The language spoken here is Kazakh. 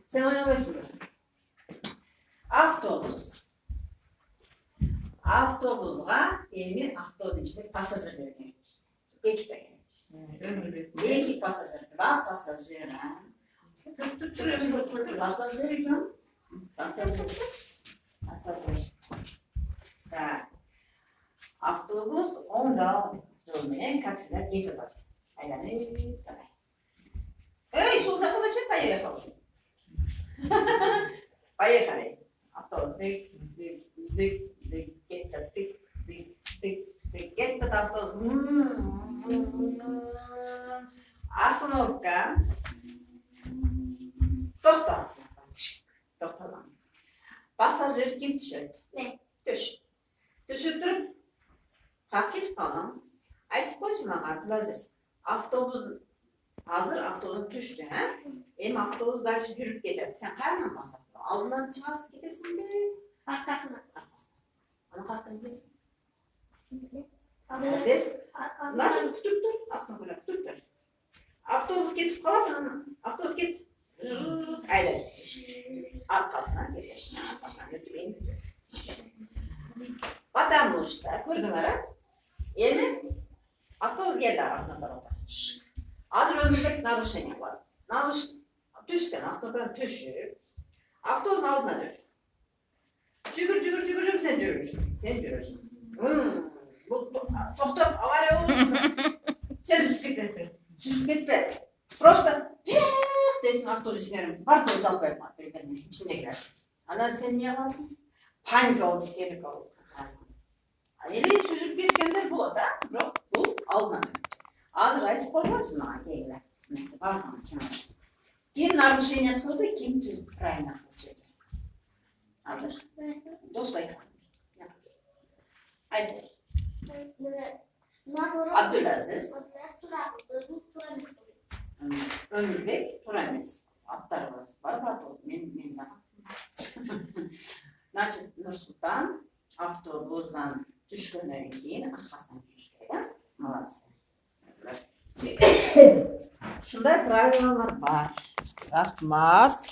Sen oynamıyorsun böyle. Avtobus. Avtobusga endi avtobus ichida passajir bergan. Ikkita. Iki passajir, два пассажира. Пассажир ekan. Пассажир. Так. Avtobus o'ngda yo'lni kapsida ketadi. Aylanib, давай. Эй, что за зачем поехал? Поехали. Автобус. Кетті автобус. Остановка. Тоқталсын. Тоқталам. Пассажир ким түседі? Мен. Түш. Түшіп тұрып, қақ кетіп қалам. Айтып қойшы маған, Абдулазиз. Автобус hazır avtobus düştü ha? Avtobus dальше жүріп кетеді. Sen қайдан басасың? Алдынан шығасың кетесің бе? Arkasına. Аны қаяқтан білесің? Şimdi. Значит, күтіп тұр. Астына күтіп тұр. Автобус кетіп қалады. Автобус кет. Айда. Арқасынан кетесің. Арқасынан өтпейін. Потому что, көрдіңдер, автобус келді арасынан барады. Hazır önümüzdeki narушение var. Düşsen aslında düşüp, avtobusun altına düş. Cügür sen cürürsün. Sen cürürsün. Doktor avariya olursun. Sen düşüp gitmesin. Düşüp gitme. Просто desin avtobus içine. Pardon çalıp yapma. Benim içinde girer. Ana sen niye varsın? Panik oldu, isteyelik oldu. Eli süzüp gitkenler bu da. Bu altına düş. Hazır айтып қойғансың маған келгілер. Барған жаңағы. Кім нарушение қылды, кім правильно қылды. Hazır. Дос байқаған. Айтып. Абдулазиз. Өмірбек тура емес. Аттары бар бар. Мен дағы. Значит, Нұрсұлтан автобустан түшкеннен кейін арқасынан түшкен. Молодцы. Шундай правилалар бар. Рахмат.